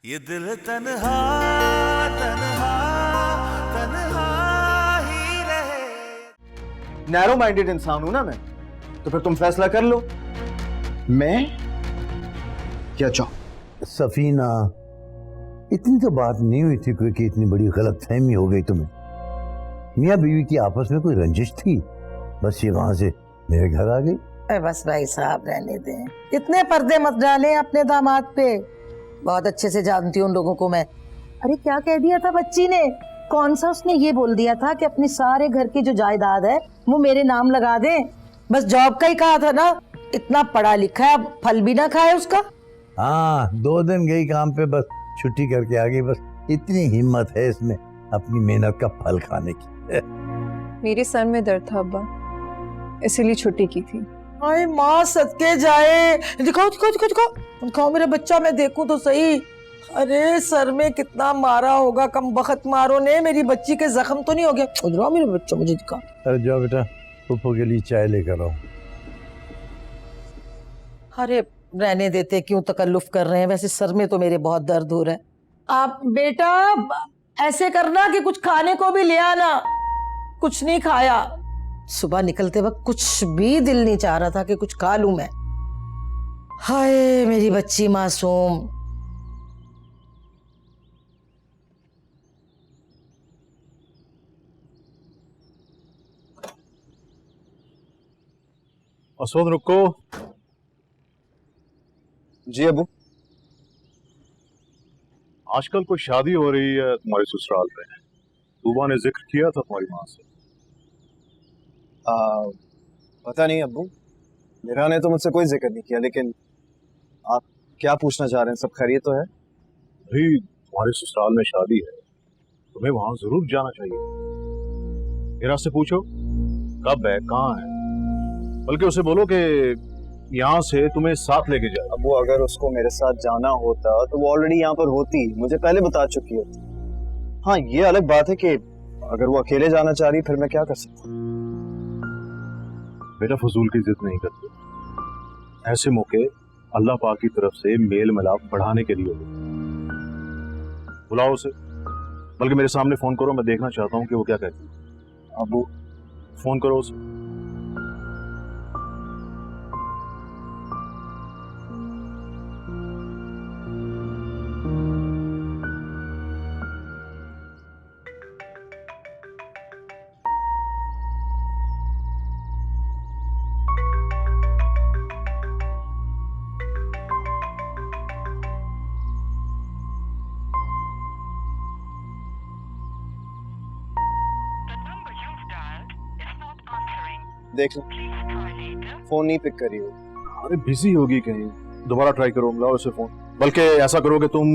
ये दिल तन्हा तन्हा तन्हा ही रहे। नैरो माइंडेड इंसान हूं ना मैं, तो फिर तुम फैसला कर लो। मैं क्या चाहूं? सफीना, इतनी तो बात नहीं हुई थी कोई कि इतनी बड़ी गलतफहमी हो गई तुम्हें। मियाँ बीवी की आपस में कोई रंजिश थी, बस ये वहां से मेरे घर आ गई। अरे बस भाई साहब रहने दें, इतने पर्दे मत डालें अपने दामाद पे। बहुत अच्छे से जानती हूँ उन लोगों को मैं। अरे क्या कह दिया था बच्ची ने? कौन सा उसने ये बोल दिया था कि अपनी सारे घर की जो जायदाद है वो मेरे नाम लगा दें? बस जॉब का ही कहा था ना। इतना पढ़ा लिखा है, अब फल भी ना खाए उसका। हाँ, 2 दिन गई काम पे, बस छुट्टी करके आ गई। बस इतनी हिम्मत है इसमें अपनी मेहनत का फल खाने की। मेरे सर में दर्द था अब्बा, इसीलिए छुट्टी की थी। हाय माँ सदके जाए। दिखाओ दिखाओ दिखाओ दिखाओ दिखाओ मेरा बच्चा, मैं देखूं तो सही। अरे सर में कितना मारा होगा, कम बखत मारो ने। मेरी बच्ची के जख्म तो नहीं हो गया? उधर आओ मेरा बच्चा, मुझे दिखा। अरे जाओ बेटा, पप्पू के लिए चाय लेकर आओ। अरे रहने देते, क्यों तकल्लुफ कर रहे हैं? वैसे सर में तो मेरे बहुत दर्द हो रहा है। आप बेटा ऐसे करना कि कुछ खाने को भी ले आना। कुछ नहीं खाया, सुबह निकलते वक्त कुछ भी दिल नहीं चाह रहा था कि कुछ खा लूं मैं। हाय मेरी बच्ची मासूम। असद रुको। जी अबू। आजकल कोई शादी हो रही है तुम्हारे ससुराल में, तूबा ने जिक्र किया था तुम्हारी माँ से। पता नहीं अब्बू, मेरा ने तो मुझसे कोई जिक्र नहीं किया, लेकिन आप क्या पूछना चाह रहे हैं? सब खैरियत तो है? भाई तुम्हारे ससुराल में शादी है, तुम्हें वहां जरूर जाना चाहिए। मेरा से पूछो कब है, कहाँ है, बल्कि उसे बोलो कि यहाँ से तुम्हें साथ लेके जाए। अब्बू अगर उसको मेरे साथ जाना होता तो वो ऑलरेडी यहाँ पर होती, मुझे पहले बता चुकी होती। हाँ ये अलग बात है कि अगर वो अकेले जाना चाह रही, फिर मैं क्या कर सकता हूँ? बेटा फजूल की जिद नहीं करते, ऐसे मौके अल्लाह पाक की तरफ से मेल मिलाप बढ़ाने के लिए। बुलाओ उसे, बल्कि मेरे सामने फोन करो, मैं देखना चाहता हूँ कि वो क्या कहती है। अब्बू फोन करो उसे। देख लो, फोन नहीं पिक करी हो। अरे बिजी होगी कहीं, दोबारा ट्राई करो, मिलाओ उसे फोन। बल्कि ऐसा करो कि तुम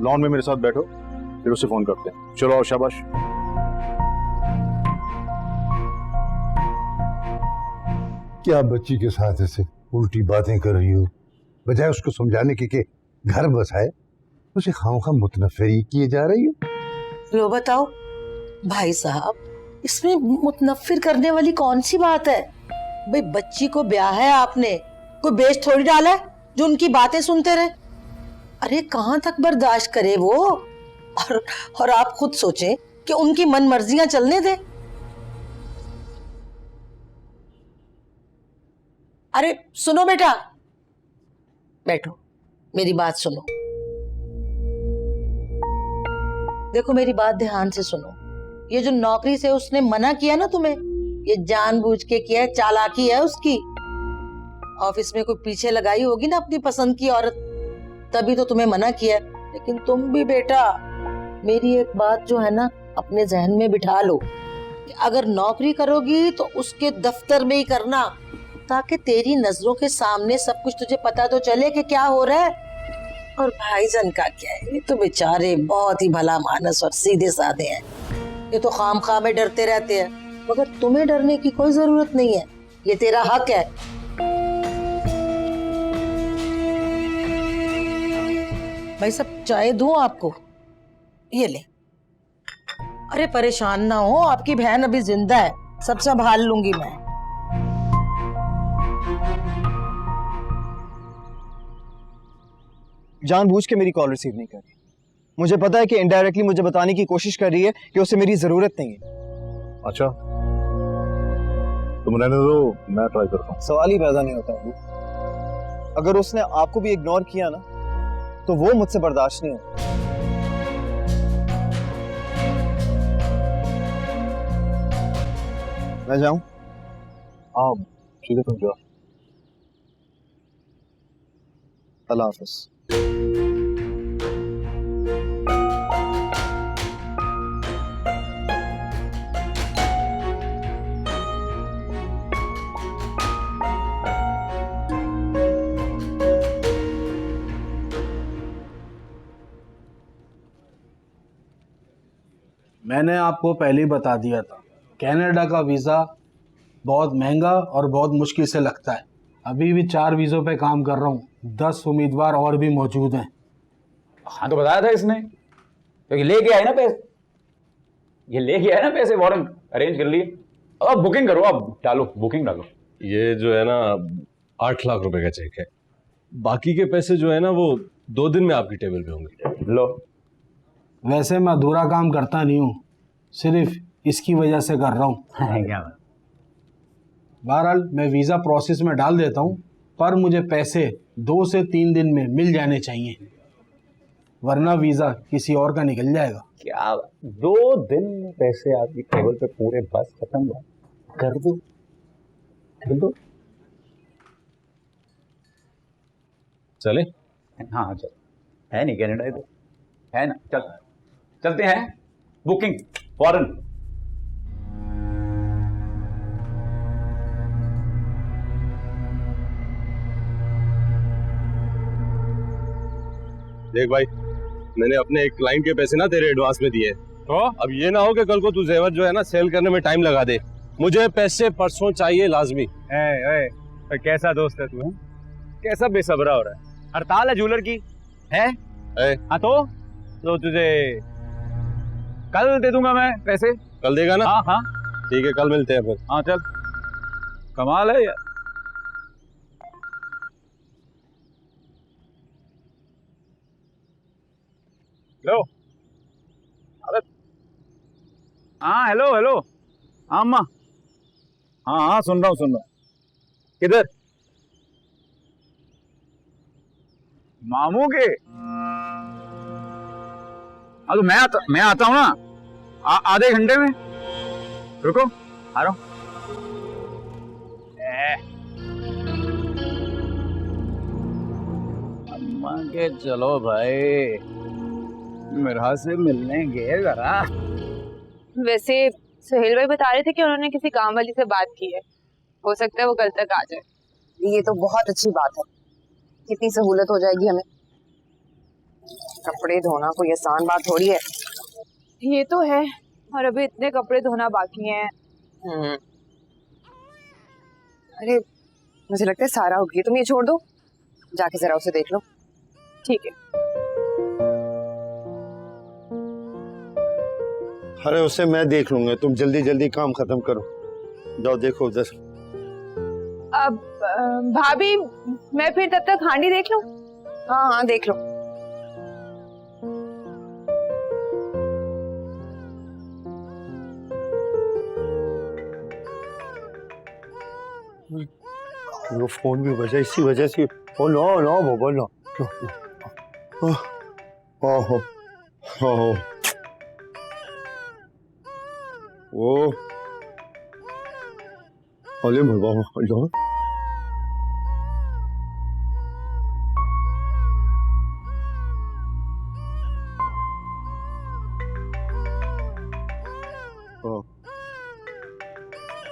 लॉन में मेरे साथ बैठो, फिर उसे फोन करते हैं। चलो और शाबाश। क्या बच्ची के साथ ऐसे उल्टी बातें कर रही हो? बजाय उसको समझाने के घर बसाए, उसे खामखा मुतनफरी किए जा रही हो। लो बताओ भाई साहब, इसमें मुतनफिर करने वाली कौन सी बात है? भाई बच्ची को ब्याह है आपने, कोई बेच थोड़ी डाला है जो उनकी बातें सुनते रहे। अरे कहाँ तक बर्दाश्त करे वो? और आप खुद सोचें कि उनकी मन मर्जियां चलने दे। अरे सुनो बेटा, बैठो, मेरी बात सुनो। देखो मेरी बात ध्यान से सुनो। ये जो नौकरी से उसने मना किया ना तुम्हें, ये जानबूझ के किया है, चालाकी है उसकी। ऑफिस में कोई पीछे लगाई होगी ना अपनी पसंद की औरत, तभी तो तुम्हें मना किया। लेकिन तुम भी बेटा मेरी एक बात जो है ना अपने जहन में बिठा लो कि अगर नौकरी करोगी तो उसके दफ्तर में ही करना, ताकि तेरी नजरों के सामने सब कुछ तुझे पता तो चले कि क्या हो रहा है। और भाईजान का क्या है, ये तो बेचारे बहुत ही भला मानस और सीधे साधे हैं। ये तो खामखा में डरते रहते हैं, मगर तुम्हें डरने की कोई जरूरत नहीं है, ये तेरा हक है। भाई सब चाय दूं आपको? ये ले। अरे परेशान ना हो, आपकी बहन अभी जिंदा है, सब संभाल लूंगी मैं। जानबूझ के मेरी कॉल रिसीव नहीं करी। मुझे पता है कि इनडायरेक्टली मुझे बताने की कोशिश कर रही है कि उसे मेरी जरूरत नहीं है। अच्छा, तुम रहने दो, मैं ट्राई करता हूँ। सवाल ही पैदा नहीं होता अबू। अगर उसने आपको भी इग्नोर किया ना तो वो मुझसे बर्दाश्त नहीं होता। मैं जाऊं? हाँ ठीक है, तुम जाओ। अल्लाह हाफिज। मैंने आपको पहले ही बता दिया था, कनाडा का वीज़ा बहुत महंगा और बहुत मुश्किल से लगता है। अभी भी 4 वीज़ों पे काम कर रहा हूँ, 10 उम्मीदवार और भी मौजूद हैं। हाँ तो बताया था इसने, तो ये लेके आए ना पैसे, ये लेके आए ना पैसे, वारंट अरेंज कर लिए। अब बुकिंग करो, अब डालो, बुकिंग डालो। ये जो है ना 8 लाख रुपए का चेक है, बाकी के पैसे जो है ना वो 2 दिन में आपकी टेबल पे होंगे। लो। वैसे मैं अधूरा काम करता नहीं हूँ, सिर्फ इसकी वजह से कर रहा हूँ। क्या बात। बहरहाल मैं वीज़ा प्रोसेस में डाल देता हूँ, पर मुझे पैसे 2 से 3 दिन में मिल जाने चाहिए, वरना वीज़ा किसी और का निकल जाएगा। क्या 2 दिन में पैसे आपकी टेबल पे पूरे बस खत्म हुआ, कर दो, कर दो। चले? हाँ चल, है नहीं कनाडा इधर, है ना, चल चलते हैं, बुकिंग फॉरन। देख भाई, मैंने अपने एक क्लाइंट के पैसे ना तेरे एडवांस में दिए, तो अब ये ना हो कि कल को तू जेवर जो है ना सेल करने में टाइम लगा दे। मुझे पैसे परसों चाहिए लाजमी। तो कैसा दोस्त है तू, कैसा बेसब्रा हो रहा है? हड़ताल है जूलर की, है? हाँ तो तुझे कल दे दूंगा मैं पैसे। कल देगा ना? हाँ हाँ ठीक है, कल मिलते हैं फिर। हाँ चल, कमाल है यार। लो, अरे हाँ, हेलो हेलो, हाँ अम्मा, हाँ हाँ सुन रहा हूँ। किधर? मामू के? हाँ तो मैं आता हूँ ना, आधे घंटे में। रुको, आ रहा हूँ। अम्मा के चलो भाई, मेरा से मिलने गए जरा। वैसे सुहेल भाई बता रहे थे कि उन्होंने किसी काम वाली से बात की है, हो सकता है वो कल तक आ जाए। ये तो बहुत अच्छी बात है, कितनी सहूलत हो जाएगी हमें। कपड़े धोना कोई आसान बात थोड़ी है। ये तो है, और अभी इतने कपड़े धोना बाकी हैं। अरे मुझे लगता है सारा उठ गई, तुम ये छोड़ दो, जाके जरा उसे देख लो। ठीक है। अरे उसे मैं देख लूंगा, तुम जल्दी जल्दी काम खत्म करो, जाओ देखो उधर। अब भाभी, मैं फिर तब तक हांडी देख लूं? हाँ हाँ देख लो। वो फोन भी बजा, इसी वजह से। ओ नो नो बाबा नो। ओहो ओहो ओ अरे बाबा लो।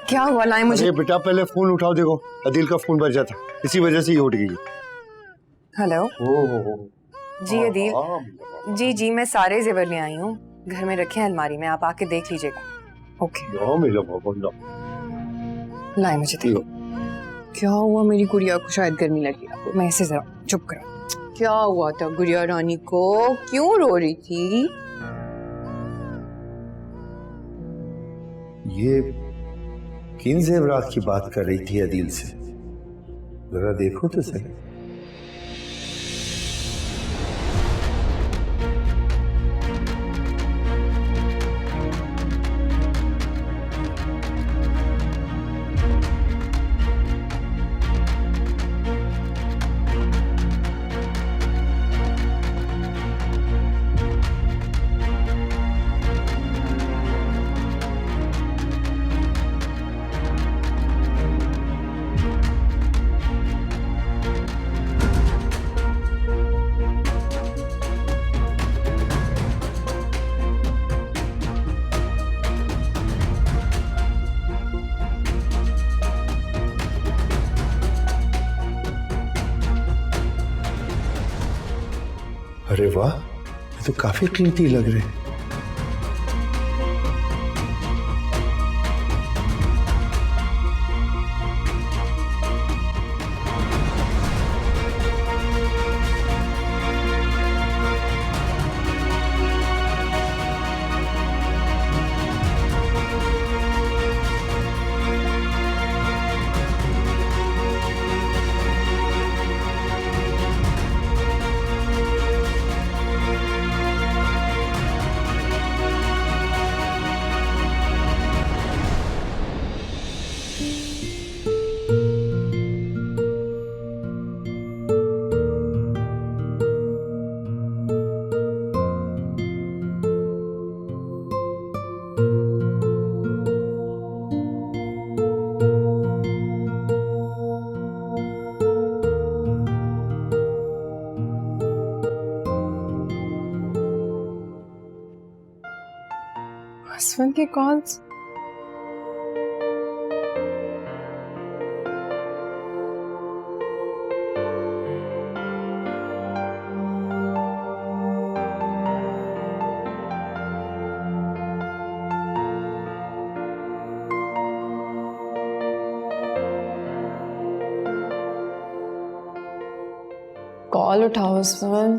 क्या हुआ लाए मुझे? अरे बेटा पहले फोन उठाओ, देखो अदिल का फोन बज था, इसी वजह से ये उठ गई। हेलो जी अदिल जी, जी मैं सारे जेवर ले आई हूँ, घर में रखे हैं अलमारी में, आप आके देख लीजिएगा। ओके लाए मुझे देखो। क्या हुआ मेरी गुड़िया को? शायद गर्मी लगी आपको, मैं इसे जरा चुप करा। क्या हुआ था गुड़िया रानी को, क्यों रो रही थी? ये किन जेवरात की बात कर रही थी अदील से, जरा देखो तो सही। तो काफी कीमती लग रहे हैं। असवन के कॉल्स। कॉल उठाओ असवन।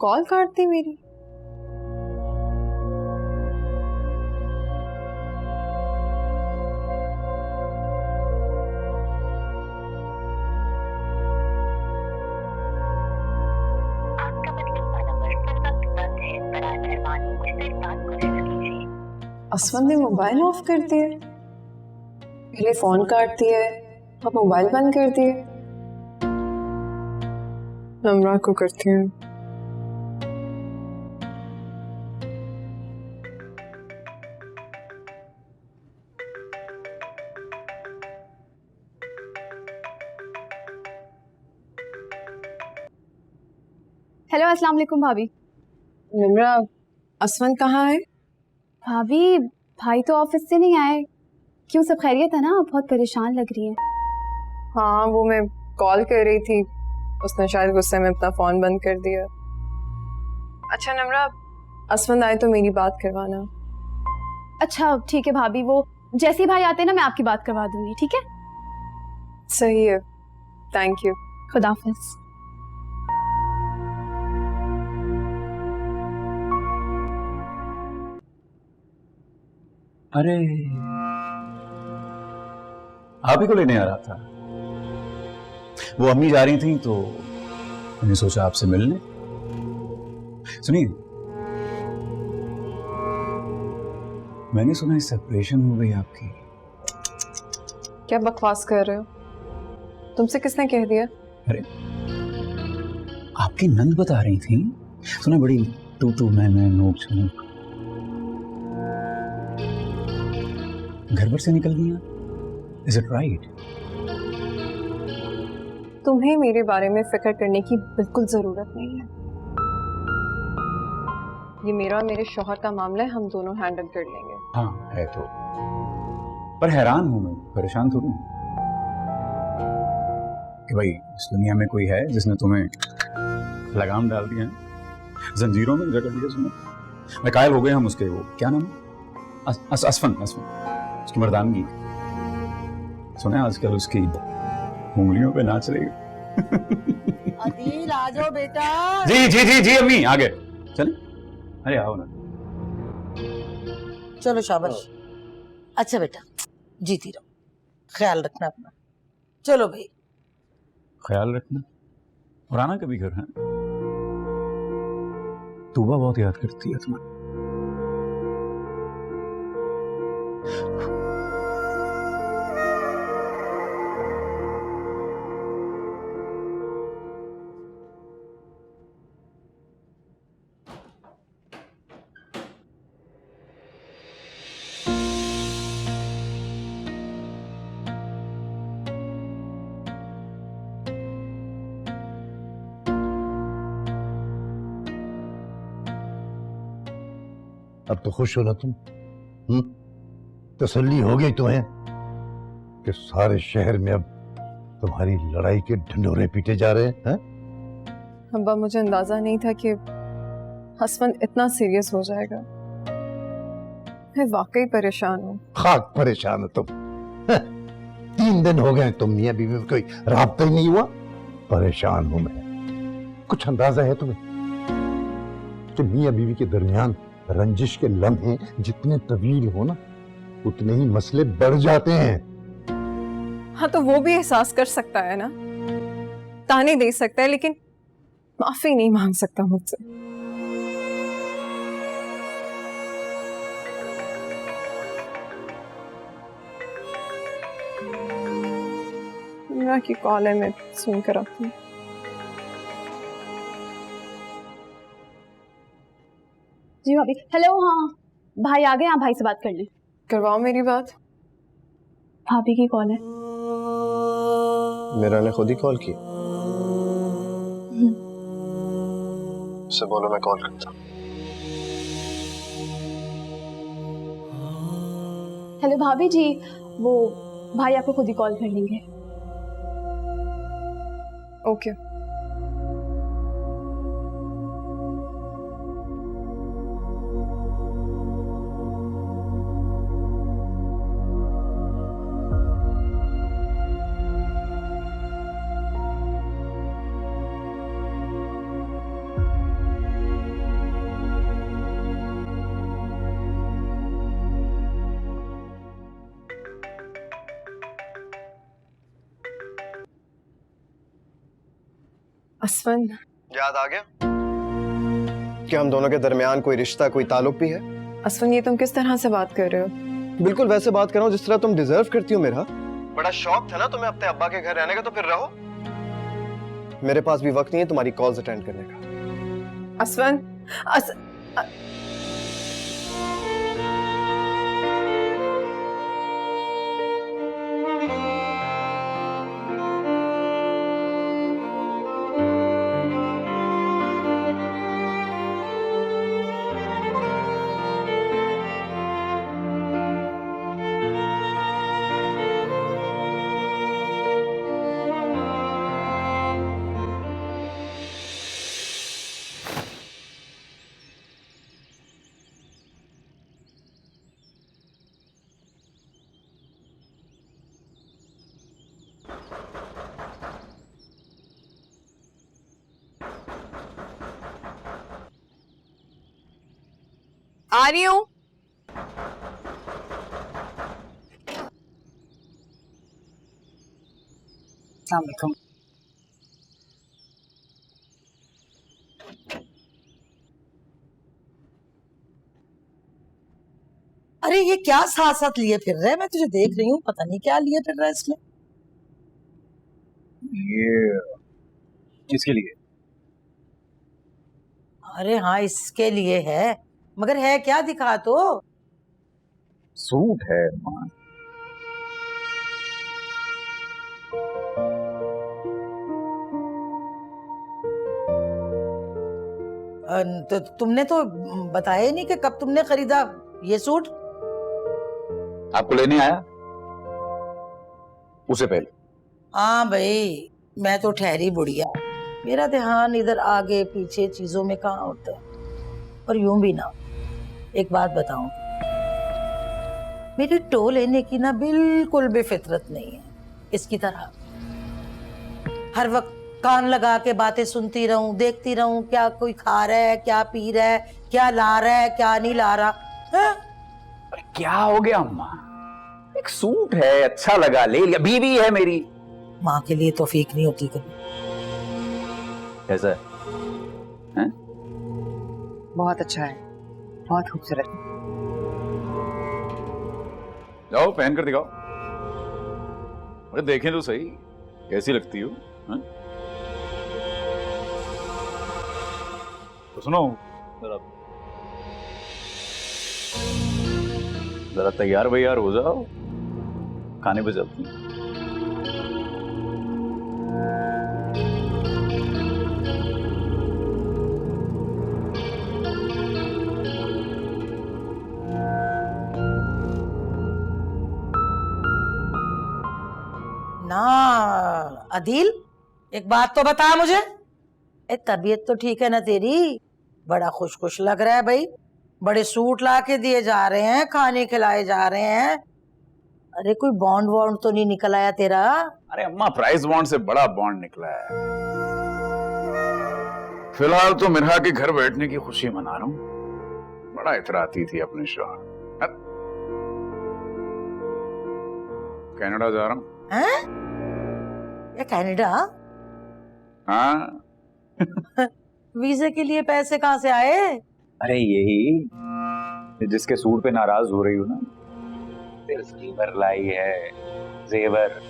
कॉल काटती मेरी। असवन ने मोबाइल ऑफ कर दिया, पहले फोन काटती है अब मोबाइल बंद कर दिए। नम्रा को करती हूँ। हेलो अस्सलाम वालेकुम भाभी। निम्रा, असवन कहाँ है? भाभी भाई तो ऑफिस से नहीं आए। क्यों, सब खैरियत है ना? आप बहुत परेशान लग रही हैं। हाँ, वो मैं कॉल कर रही थी, उसने शायद गुस्से में अपना फोन बंद कर दिया। अच्छा निम्रा, असवन आए तो मेरी बात करवाना। अच्छा ठीक है भाभी, वो जैसे ही भाई आते हैं ना मैं आपकी बात करवा दूंगी, ठीक है? सही है, थैंक यू। खुदा हाफिज। अरे आप ही को लेने आ रहा था। वो अम्मी जा रही थी तो मैंने सोचा आपसे मिलने। सुनिए, मैंने सुना सेपरेशन हो गई आपकी। क्या बकवास कर रहे हो? तुमसे किसने कह दिया? अरे आपकी नंद बता रही थी, सुना बड़ी तू मैं नोक झोंक। घर पर से निकल गया। Is it right? तुम्हें मेरे बारे में फिक्र करने की बिल्कुल जरूरत नहीं है। ये मेरा और मेरे शौहर का मामला है, हम दोनों हैंडल कर लेंगे। हाँ है तो, पर हैरान हूं मैं, परेशान थोड़ी हूं कि भाई इस दुनिया में कोई है जिसने तुम्हें लगाम डाल दिया है, जंजीरों में जकड़ दिया। सुनो मैं कायल हो गए हम उसके, वो क्या नाम है, असफन उसकी मर्दानगी। सुना है आजकल उसकी उंगलियों पे नाच रही है। अदील आ जाओ बेटा। जी जी जी जी अम्मी आ गए, चले। अरे आओ ना। चलो शाबाश। अच्छा बेटा, जीती रहो, ख्याल रखना अपना। चलो भाई। ख्याल रखना। और आना कभी घर है। तूबा बहुत याद करती है तुम्हें। अब तो खुश हो ना तुम? तसल्ली हो गई तुम्हें कि सारे शहर में अब तुम्हारी लड़ाई के ढिंढोरे पीटे जा रहे हैं? अब्बा मुझे अंदाजा नहीं था कि हसवंत इतना सीरियस हो जाएगा। मैं वाकई परेशान हूँ। खाक परेशान हो तुम। 3 दिन हो गए तुम मियां बीवी में कोई राब्ता ही नहीं हुआ। परेशान हूं मैं। कुछ अंदाजा है तुम्हें कि मियां बीवी के दरमियान रंजिश के लम्हे जितने तवील हो ना उतने ही मसले बढ़ जाते हैं। हाँ तो वो भी एहसास कर सकता है ना, ताने दे सकता है, लेकिन माफी नहीं मांग सकता मुझसे। की कॉल है, मैं सुन कर आती हूँ। जी भाभी। हेलो। हाँ भाई आ गए, आप भाई से बात कर लें। करवाओ मेरी बात। भाभी की कॉल है। मेरा ने खुद ही कॉल की। उससे बोलो मैं कॉल करता हूँ। हेलो भाभी जी, वो भाई आपको खुद ही कॉल कर लेंगे। ओके। असफन, याद आ गया कि हम दोनों के दरमियान कोई रिश्ता, कोई ताल्लुक भी है? असफन ये तुम किस तरह से बात कर रहे हो? बिल्कुल वैसे बात कर रहा हूँ जिस तरह तुम डिजर्व करती हो मेरा। बड़ा शौक था ना तुम्हें अपने अब्बा के घर रहने का, तो फिर रहो। मेरे पास भी वक्त नहीं है तुम्हारी कॉल्स अटेंड करने का। असफन, आ रही हूँ। अरे ये क्या साथ साथ लिए फिर रहे? मैं तुझे देख रही हूँ, पता नहीं क्या लिए फिर रहा है इसमें। ये किसके लिए? अरे हाँ इसके लिए है, मगर है क्या? दिखा तो। सूट है मां। तो तुमने तो बताया नहीं कि कब तुमने खरीदा ये सूट। आपको लेने आया उसे पहले। हाँ भाई, मैं तो ठहरी बुढ़िया, मेरा ध्यान इधर आगे पीछे चीजों में कहाँ होता है। और यूं भी ना, एक बात बताऊं, मेरी टो लेने की ना बिल्कुल भी फितरत नहीं है इसकी तरह। हर वक्त कान लगा के बातें सुनती रहूं, देखती रहूं क्या कोई खा रहा है, क्या पी रहा है, क्या ला रहा है, क्या नहीं ला रहा है? अरे क्या हो गया अम्मा? एक सूट है, अच्छा लगा, ले लिया। बीवी है मेरी। माँ के लिए तौफीक नहीं होती कभी। कैसा है? बहुत अच्छा है, बहुत खूबसूरत। जाओ पहन कर दिखाओ। अरे देखें तो सही कैसी लगती हो। तो सुनो, जरा तैयार वैयार हो जाओ, खाने पे चलती हैं। ना अदील, एक बात तो बता मुझे, तबीयत तो ठीक है ना तेरी? बड़ा खुश खुश लग रहा है भाई, बड़े सूट ला के दिए जा रहे हैं, खाने खिलाए जा रहे हैं। अरे कोई बॉन्ड वॉन्ड तो नहीं निकल आया तेरा? अरे अम्मा, प्राइस बॉन्ड से बड़ा बॉन्ड निकला है। फिलहाल तो मिरहा के घर बैठने की खुशी मना रहा हूँ। बड़ा इतराती थी अपने शौहर। कनाडा जा रहा हूँ। हैं? ये कनाडा? हाँ। वीजे के लिए पैसे कहाँ से आए? अरे यही जिसके सूट पे नाराज हो रही हूँ ना, फिर जेवर लाई है। जेवर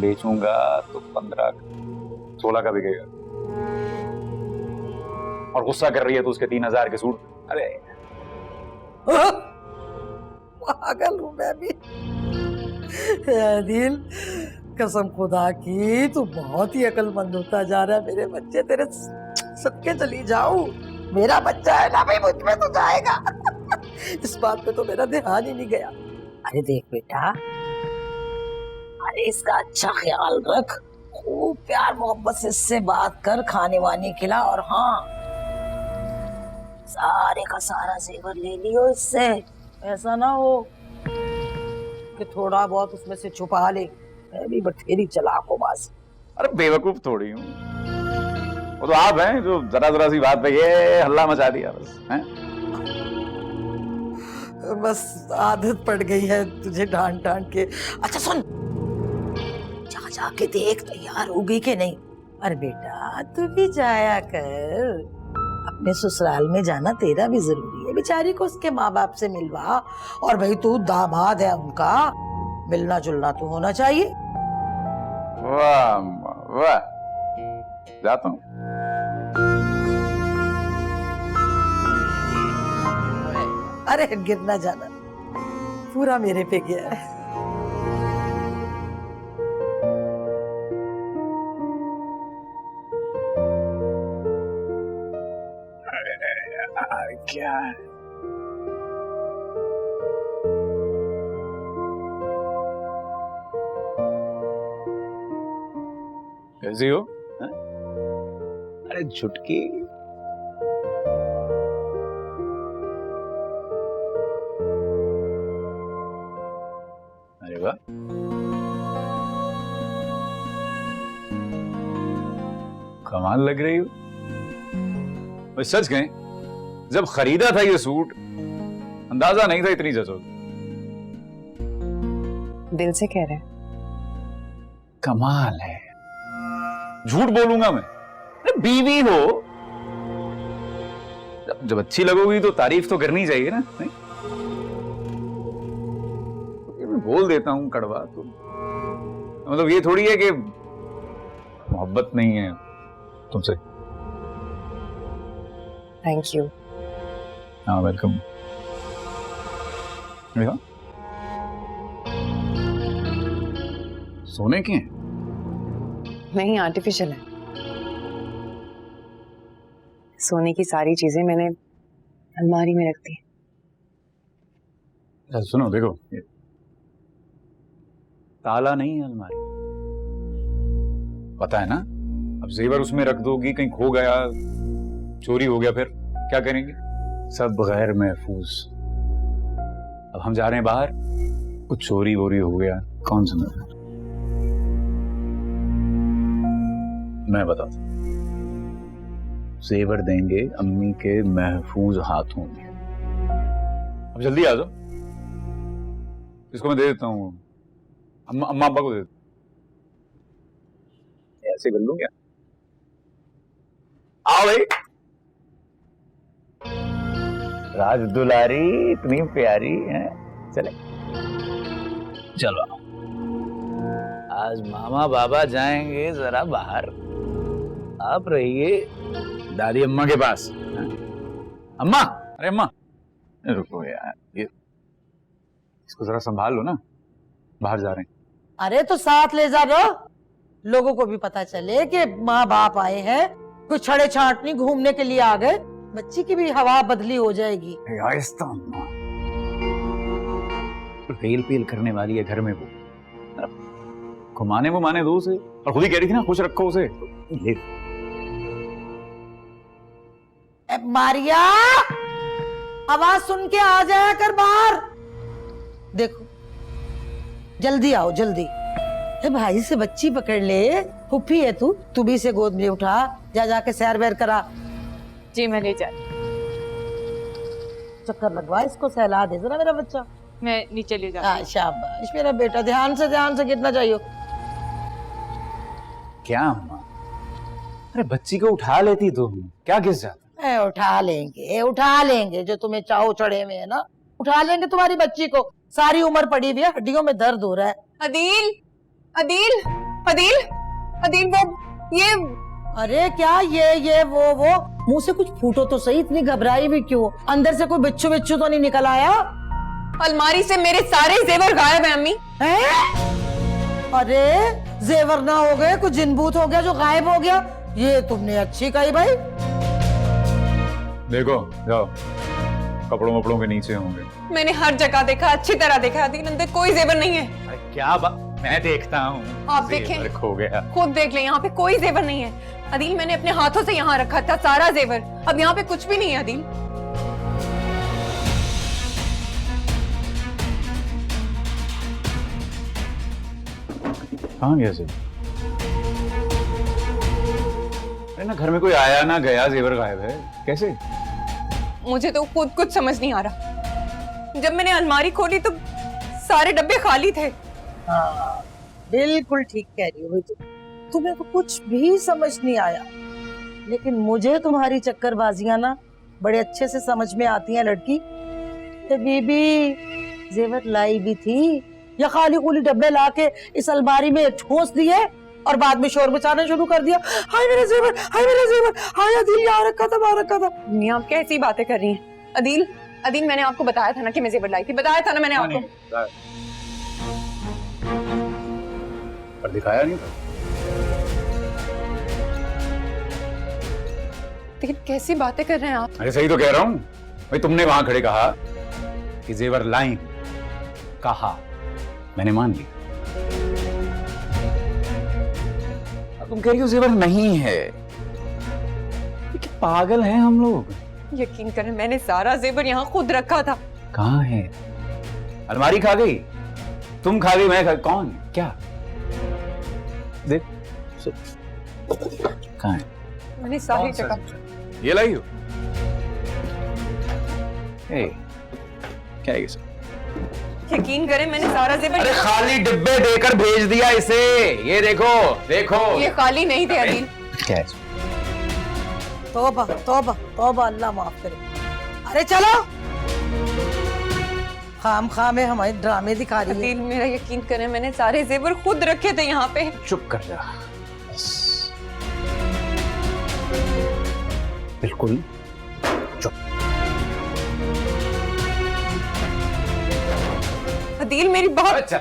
बेचूंगा तो 15-16 का बिकेगा, और गुस्सा कर रही है तो उसके 3000 के सूट। अरे पागल हूँ मैं भी। दिल, कसम खुदा की तू बहुत ही अक्लमंद होता जा रहा है मेरे बच्चे, तेरे सदके चली जाऊं। मेरा बच्चा है ना भाई, मुझ में तो जाएगा। इस बात पे तो मेरा ध्यान ही नहीं गया। अरे देख बेटा, अरे इसका अच्छा ख्याल रख, खूब प्यार मोहब्बत से इससे बात कर, खाने वाने खिला, और हाँ सारे का सारा जेवर ले लियो इससे। ऐसा ना हो कि थोड़ा बहुत उसमें से छुपा ले। मैं भी बथेरी चलाकोबाज। अरे बेवकूफ थोड़ी हूँ, वो तो आप हैं जो जरा जरा सी बात पे ये हल्ला मचा दिया बस। हैं? बस आदत पड़ गई है तुझे डांट डांट के। अच्छा सुन, जा जाके देख तैयार हो गई कि नहीं। अरे बेटा तू भी जाया कर, अपने ससुराल में जाना तेरा भी जरूरी है। बेचारी को उसके माँ बाप से मिलवा, और भाई तू दामाद है उनका, मिलना जुलना तो होना चाहिए। वाह वाह, जाता हूँ। अरे गिरना जाना, पूरा मेरे पे गया है। क्या है? कैसी हो? है? अरे झुटकी, अरे वाह, कमाल लग रही हो। बस सच कहें, जब खरीदा था ये सूट अंदाजा नहीं था इतनी जचोगी। दिल से कह रहे हैं। कमाल है, झूठ बोलूंगा मैं? अरे बीवी हो, जब अच्छी लगोगी तो तारीफ तो करनी चाहिए ना। नहीं तो मैं बोल देता हूं कड़वा, तो मतलब ये थोड़ी है कि मोहब्बत नहीं है तुमसे। Thank you. हाँ वेलकम। सोने के हैं? नहीं, आर्टिफिशियल है। सोने की सारी चीजें मैंने अलमारी में रख दी। सुनो देखो, ये ताला नहीं है अलमारी, पता है ना? अब जेवर उसमें रख दोगी, कहीं खो गया, चोरी हो गया, फिर क्या करेंगे? सब गैर महफूज। अब हम जा रहे हैं बाहर, कुछ चोरी वोरी हो गया, कौन समझ? मैं बताता हूं, जेवर देंगे अम्मी के महफूज हाथों में। अब जल्दी आ जाओ, इसको मैं दे देता हूँ, अम्मा अब्बा को दे देता हूँ। ऐसे कर लूं क्या? आओ भाई। राज दुलारी इतनी प्यारी है, चले चलो। आज मामा बाबा जाएंगे जरा बाहर, आप रहिए दादी अम्मा के पास। अम्मा, अरे अम्मा रुको यार, ये इसको जरा संभाल लो ना, बाहर जा रहे हैं। अरे तो साथ ले जा लो, लोगों को भी पता चले कि माँ बाप आए हैं, कुछ छड़े छांटनी घूमने के लिए आ गए, बच्ची की भी हवा बदली हो जाएगी। आहिस्ता रेल पेल करने वाली है घर में वो, घुमाने वुमाने दो उसे, और खुद ही कह रही थी ना खुश रखो उसे। ले मारिया, आवाज सुन के आ जाया कर बाहर। देखो जल्दी आओ जल्दी। भाई से बच्ची पकड़ ले, फुफी है तू भी इसे गोद में उठा, जा जाके सैर वैर करा। जी मैं ले जा। चक्कर लगवा इसको, सहला दे जरा मेरा बच्चा। मैं नीचे ले जा। शाबाश मेरा बेटा, ध्यान से कितना चाहिए। क्या अम्मा, अरे बच्ची को उठा लेती तुम, क्या घिस जाता। उठा लेंगे जो तुम्हें चाहो चढ़े में है ना, उठा लेंगे तुम्हारी बच्ची को। सारी उम्र पड़ी हुई है, हड्डियों में दर्द हो रहा है। अदील अदील अदील अदील वो ये। अरे क्या ये वो मुंह से कुछ फूटो तो सही, इतनी घबराई भी क्यों? अंदर से कोई बिच्छू तो नहीं निकल आया? अलमारी से मेरे सारे जेवर गायब हैं अम्मी। अरे जेवर ना हो गए, कुछ जिनबूत हो गया जो गायब हो गया? ये तुमने अच्छी कही भाई। देखो जाओ, कपड़ों वपड़ों के नीचे होंगे। मैंने हर जगह देखा, अच्छी तरह देखा, अदील अंदर कोई जेवर नहीं है। अरे क्या बात, मैं देखता हूँ। आप देखें, खो गया। खुद देख लें, यहाँ पे कोई जेवर नहीं है। अदील मैंने अपने हाथों से यहाँ रखा था सारा जेवर, अब यहाँ पे कुछ भी नहीं है अदील। कहाँ गया जेवर? अरे ना घर में कोई आया ना गया, जेवर गायब है कैसे? मुझे तो खुद कुछ समझ नहीं आ रहा। जब मैंने अलमारी खोली तो सारे डब्बे खाली थे। हाँ, बिल्कुल ठीक कह रही हो तुम। तुम्हें तो कुछ भी समझ नहीं आया, लेकिन मुझे तुम्हारी चक्करबाजियां ना बड़े अच्छे से समझ में आती हैं लड़की। बीबी जेवर लाई भी थी या खाली खुली डब्बे लाके इस अलमारी में ठोस दिए और बाद में शोर मचाना शुरू कर दिया? हाय मेरा जेवर, हाय मेरा जेवर, हाय अदील यहाँ रखा था, वहाँ रखा था। आप कैसी बातें कर रही हैं? अदील मैंने आपको बताया था ना कि मैं जेवर लाई थी, बताया था ना मैंने आपको। पर दिखाया नहीं था। लेकिन कैसी बातें कर रहे हैं आप? अरे सही तो कह रहा हूँ भाई, तुमने वहां खड़े कहा कि जेवर लाई, कहा, मैंने मान लिया। तुम कह रही हो जेवर नहीं है। कि पागल हैं हम लोग। यकीन करें मैंने सारा जेवर यहाँ खुद रखा था। कहाँ है? अलमारी खा गई, तुम खा गई, मैं कौन क्या? देख कहाँ है? मैंने सारी जगह। ये लाई हो? क्या है ये सब? यकीन करें मैंने सारा जेवर। अरे खाली डिब्बे देकर भेज दिया इसे। ये देखो देखो, ये खाली नहीं थे अदील। क्या है? तौबा तौबा तौबा, अल्लाह माफ करे। अरे चलो, खाम में हमारे ड्रामे दिखा रही है। अदील मेरा यकीन करें मैंने सारे जेवर खुद रखे थे यहाँ पे। चुप कर जा बस, बिल्कुल चुप। अदील मेरी बहुत। अच्छा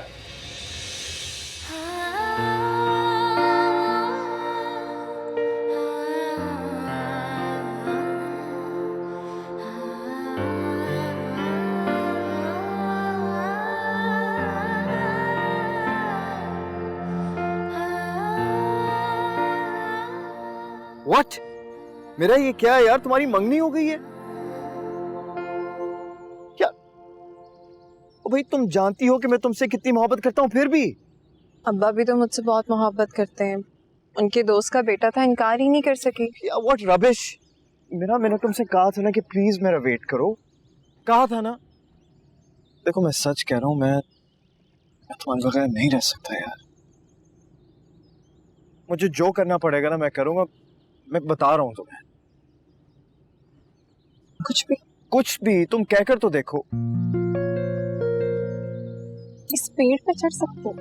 What? मेरा ये क्या है यार, तुम्हारी मंगनी हो गई है क्या? ओ भाई तुम जानती हो कि मैं तुमसे कितनी मोहब्बत करता हूँ, फिर भी। अब्बा भी तो मुझसे बहुत मोहब्बत करते हैं, उनके दोस्त का बेटा था, इनकार ही नहीं कर सकी। What rubbish. मैंने तुमसे कहा था ना कि प्लीज मेरा वेट करो, कहा था ना। देखो मैं सच कह रहा हूँ, मैं तुम्हारे बगैर नहीं रह सकता यार। मुझे जो करना पड़ेगा ना मैं करूंगा, मैं बता रहा हूँ तुम्हें। कुछ भी तुम कहकर तो देखो। इस पेड़ पे चढ़ सकते हो?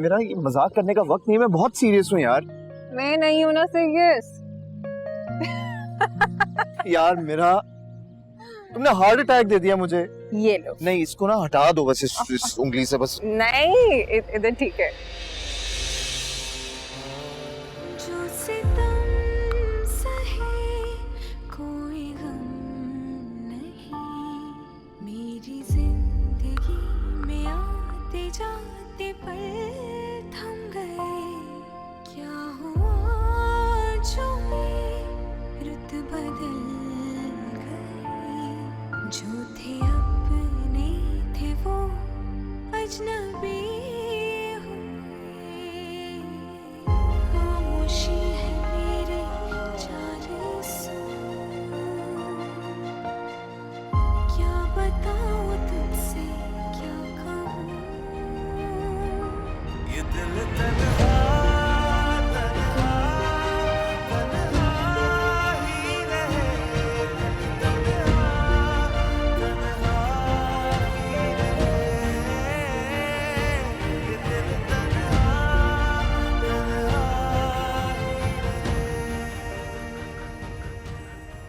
मेरा ये मजाक करने का वक्त नहीं है, मैं बहुत सीरियस हूँ यार। मैं नहीं हूं ना सीरियस। यार मेरा, तुमने हार्ट अटैक दे दिया मुझे। ये लो। नहीं इसको ना हटा दो बस, इस उंगली से बस। नहीं इधर ठीक है। जो सितम सहे कोई गम नहीं, मेरी जिंदगी में आते जाते पल थम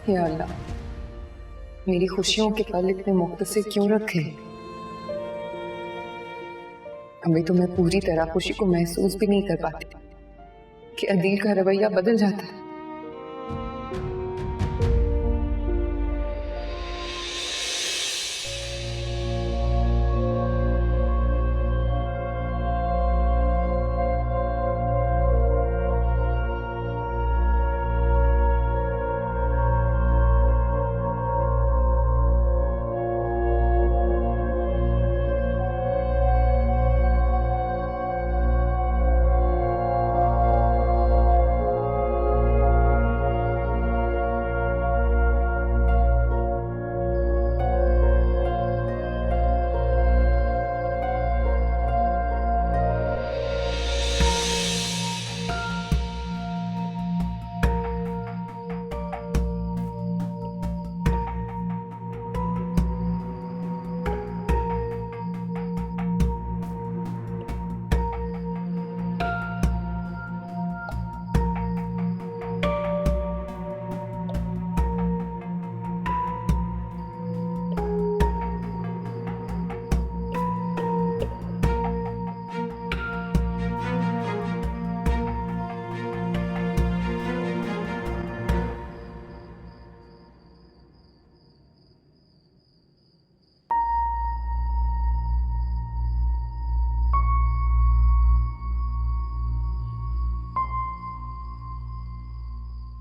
हे अल्लाह, मेरी खुशियों के पल इतने मुख्तसर क्यों रखे? अभी तो मैं पूरी तरह खुशी को महसूस भी नहीं कर पाती कि अदील का रवैया बदल जाता है।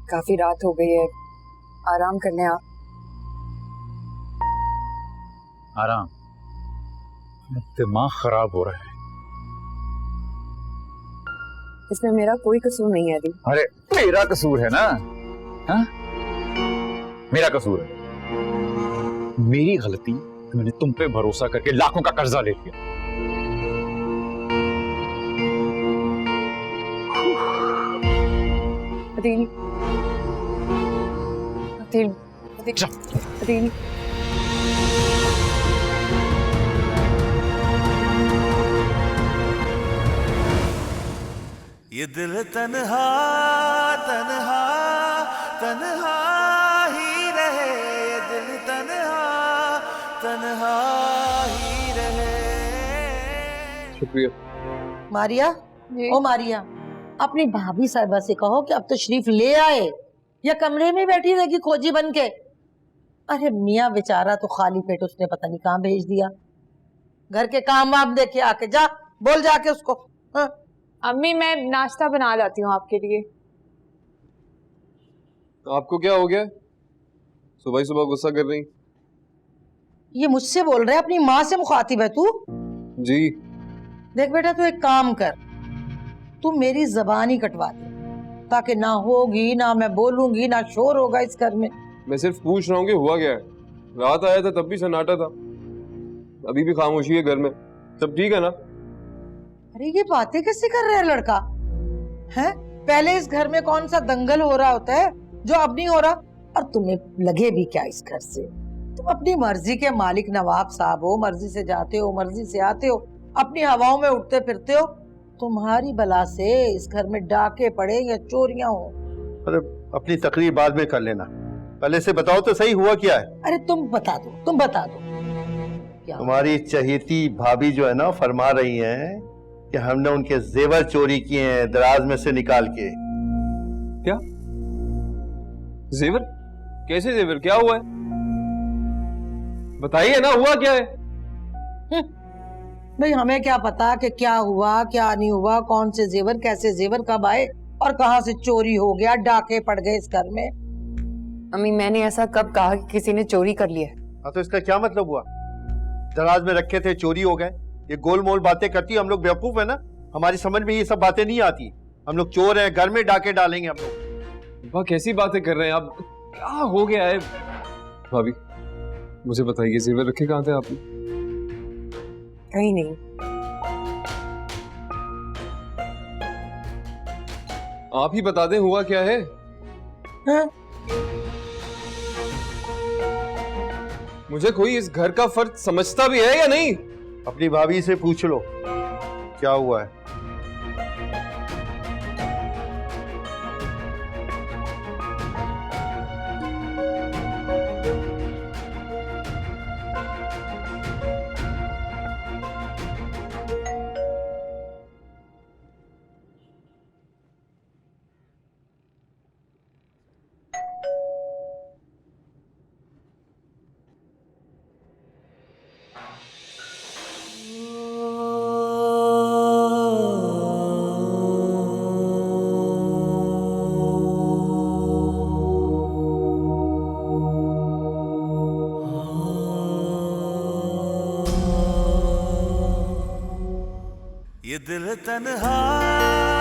काफी रात हो गई है, आराम कर लें आप। आराम? दिमाग खराब हो रहा है। इसमें मेरा कोई कसूर नहीं है अदील। अरे मेरा कसूर है ना? हाँ? मेरा कसूर है, मेरी गलती कि मैंने तुम पे भरोसा करके लाखों का कर्जा ले लिया। अदील, अदील, अदील, ये दिल तन्हा तन्हा तन्हा ही रहे, ये दिल तन्हा तन्हा ही रहे। शुक्रिया। मारिया, ओ मारिया, अपनी भाभी साहिबा से कहो कि अब तशरीफ ले आए, या कमरे में बैठी रहेगी खोजी बन के। अरे मियाँ बेचारा तो खाली पेट उसने पता नहीं कहाँ भेज दिया। घर के काम वाम देखे आके, जा बोल जाके उसको। हाँ? अम्मी मैं नाश्ता बना लाती हूँ आपके लिए। आपको क्या हो गया? सुबह ही सुबह गुस्सा कर रही? ये मुझसे बोल रहा है, अपनी माँ से मुखातिब है तू? जी। देख बेटा, तू एक काम कर, तू मेरी जबान ही कटवा दे, ताकि ना होगी, ना मैं बोलूंगी, ना शोर होगा इस घर में। मैं सिर्फ पूछ रहा हूँ कि हुआ क्या है। रात आया था तब भी सन्नाटा था, अभी भी खामोशी है घर में। सब ठीक है ना? अरे ये बातें कैसे कर रहा है लड़का? हैं? पहले इस घर में कौन सा दंगल हो रहा होता है जो अब नहीं हो रहा? और तुम्हें लगे भी क्या इस घर से? तुम अपनी मर्जी के मालिक नवाब साहब हो, मर्जी से जाते हो, मर्जी से आते हो, अपनी हवाओं में उठते फिरते हो। तुम्हारी बला से इस घर में डाके पड़े या चोरियां हो। अरे अपनी तकरीर बाद में कर लेना, पहले से बताओ तो सही हुआ क्या है। अरे तुम बता दो, तुम बता दो क्या? तुम्हारी चहेती भाभी जो है ना, फरमा रही हैं कि हमने उनके जेवर चोरी किए हैं दराज में से निकाल के। क्या जेवर? कैसे जेवर? क्या हुआ है? बताइए ना, हुआ क्या है? भाई हमें क्या पता कि क्या हुआ क्या नहीं हुआ, कौन से जेवर, कैसे जेवर, कब आए और कहां से चोरी हो गया, डाके पड़ गए इस घर में। अम्मी मैंने ऐसा कब कहा कि किसी ने चोरी कर लिया? हाँ तो इसका क्या मतलब हुआ? दराज में रखे थे, चोरी हो गए। ये गोल मोल बातें करती, हम लोग बेवकूफ है ना, हमारी समझ में ये सब बातें नहीं आती। हम लोग चोर हैं, घर में डाके डालेंगे हम लोग। वाह, कैसी बातें कर रहे हैं आप? क्या हो गया है? भाभी मुझे बताइए, जेवर रखे कहाँ थे आपने? कहीं नहीं। आप ही बता दें, हुआ क्या है? हाँ? मुझे कोई इस घर का फर्ज समझता भी है या नहीं? अपनी भाभी से पूछ लो क्या हुआ है। ये दिल तन्हा